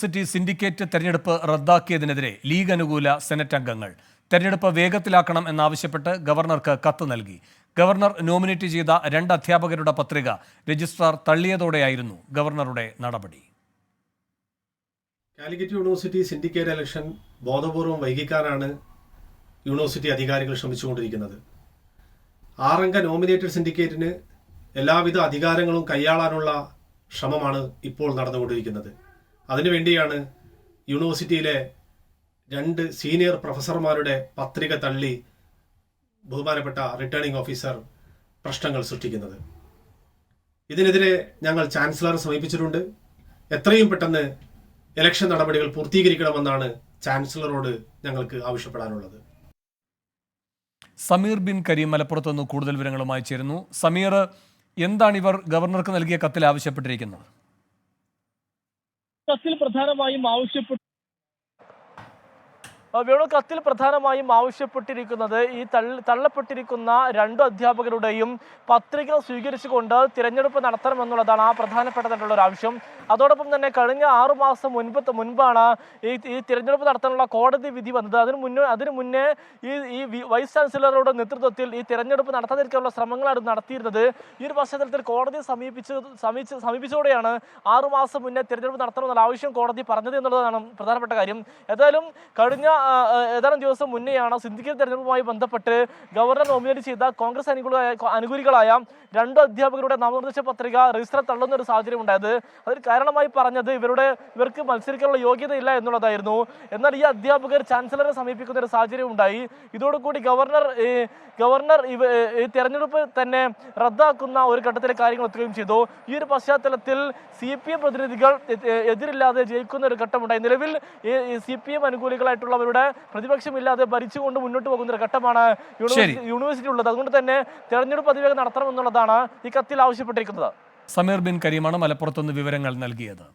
City syndicate തെരഞ്ഞെടുപ്പ് റദ്ദാക്കിയതിനെതിരെ league അനുകൂല senate അംഗങ്ങൾ തെരഞ്ഞെടുപ്പ് വേഗത്തിലാക്കണം എന്നാവശ്യപ്പെട്ട് ഗവർണർക്ക് കത്ത് നൽകി. ഗവർണർ നോമിനേറ്റ് ചെയ്ത 2 അധ്യാപകരുടെ പത്രിക രജിസ്ട്രാർ തള്ളിയതോടെയായിരുന്നു ഗവർണറുടെ നടപടി. കാലിക്കറ്റ് യൂണിവേഴ്സിറ്റി സിൻഡിക്കേറ്റ് ഇലക്ഷൻ ബോധപൂർവം വൈകിക്കാനാണ് യൂണിവേഴ്സിറ്റി അധികാരികൾ ശ്രമിച്ചുകൊണ്ടിരിക്കുന്നത്. 6 അംഗ നോമിനേറ്റഡ് സിൻഡിക്കേറ്റിന് എല്ലാവിധ അധികാരങ്ങളും കൈയാളാനുള്ള ശ്രമമാണ് ഇപ്പോൾ നടന്നുകൊണ്ടിരിക്കുന്നത്. അതിനുവേണ്ടിയാണ് യൂണിവേഴ്സിറ്റിയിലെ 2 സീനിയർ പ്രൊഫസർമാരുടെ പത്രിക തള്ളി ബഹുമാനപ്പെട്ട റിട്ടേണിംഗ് ഓഫീസർ പ്രശ്നങ്ങൾ സൃഷ്ടിക്കുന്നത്. ഇതിനെതിരെ ഞങ്ങൾ ചാൻസലറെ സമീപിച്ചിട്ടുണ്ട്. എത്രയും പെട്ടെന്ന് ഇലക്ഷൻ നടപടികൾ പൂർത്തീകരിക്കണമെന്നാണ് ചാൻസലറോട് ഞങ്ങൾക്ക് ആവശ്യപ്പെടാനുള്ളത്. സമീർ ബിൻ കരീം മലപ്പുറത്ത് നിന്ന് കൂടുതൽ വിവരങ്ങളുമായി ചേരുന്നു. സമീർ, എന്താണ് ഇവർ ഗവർണർക്ക് നൽകിയ കത്തിൽ ആവശ്യപ്പെട്ടിരിക്കുന്നത്? കത്തിൽ പ്രധാനമായും ആവശ്യപ്പെട്ടിരിക്കുന്നത് ഈ തള്ളപ്പെട്ടിരിക്കുന്ന 2 അധ്യാപകരുടെയും പത്രിക സ്വീകരിച്ചുകൊണ്ട് തിരഞ്ഞെടുപ്പ് നടത്തണമെന്നുള്ളതാണ് ആ പ്രധാനപ്പെട്ടതായിട്ടുള്ള ഒരു ആവശ്യം. അതോടൊപ്പം തന്നെ കഴിഞ്ഞ 6 മാസം മുൻപാണ് ഈ തിരഞ്ഞെടുപ്പ് നടത്താനുള്ള കോടതി വിധി വന്നത്. അതിനു മുന്നേ ഈ വൈസ് ചാൻസലറുടെ നേതൃത്വത്തിൽ ഈ തിരഞ്ഞെടുപ്പ് നടത്താതിരിക്കാനുള്ള ശ്രമങ്ങളാണ് നടത്തിയിരുന്നത്. ഈ ഒരു പശ്ചാത്തലത്തിൽ കോടതിയെ സമീപിച്ചതോടെയാണ് 6 മാസം മുന്നേ തിരഞ്ഞെടുപ്പ് നടത്തണമെന്നുള്ള ആവശ്യം കോടതി പറഞ്ഞത് എന്നുള്ളതാണ് പ്രധാനപ്പെട്ട കാര്യം. ഏതായാലും കഴിഞ്ഞ ഏതാനും ദിവസം മുന്നെയാണ് സിൻഡിക്കേറ്റ് തെരഞ്ഞെടുപ്പുമായി ബന്ധപ്പെട്ട് ഗവർണർ നോമിനേറ്റ് ചെയ്ത കോൺഗ്രസ് അനുകൂലികളായ 2 അധ്യാപകരുടെ നാമനിർദ്ദേശ പത്രിക രജിസ്റ്റർ തള്ളുന്ന ഒരു സാഹചര്യം ഉണ്ടായത്. അതിന് കാരണമായി പറഞ്ഞത് ഇവർക്ക് മത്സരിക്കാനുള്ള യോഗ്യതയില്ല എന്നുള്ളതായിരുന്നു. എന്നാൽ ഈ അധ്യാപകർ ചാൻസലറെ സമീപിക്കുന്ന ഒരു സാഹചര്യം ഉണ്ടായി. ഇതോടുകൂടി ഗവർണർ ഈ തെരഞ്ഞെടുപ്പ് തന്നെ റദ്ദാക്കുന്ന ഒരു ഘട്ടത്തിലെ കാര്യങ്ങൾ എത്തുകയും ചെയ്തു. ഈ ഒരു പശ്ചാത്തലത്തിൽ CPM പ്രതിനിധികൾ എതിരില്ലാതെ ജയിക്കുന്ന ഒരു ഘട്ടമുണ്ടായി. നിലവിൽ CPM അനുകൂലികളായിട്ടുള്ളവരുടെ പ്രതിപക്ഷമില്ലാതെ ഭരിച്ചുകൊണ്ട് മുന്നോട്ട് പോകുന്ന ഒരു ഘട്ടമാണ് യൂണിവേഴ്സിറ്റി ഉള്ളത്. അതുകൊണ്ട് തന്നെ തെരഞ്ഞെടുപ്പ് അതിവേഗം നടത്തണമെന്നുള്ളതാണ് ഈ കത്തിൽ ആവശ്യപ്പെട്ടിരിക്കുന്നത്. സമീർ ബിൻ കരീമാണ് മലപ്പുറത്തുനിന്ന് വിവരങ്ങൾ നൽകിയത്.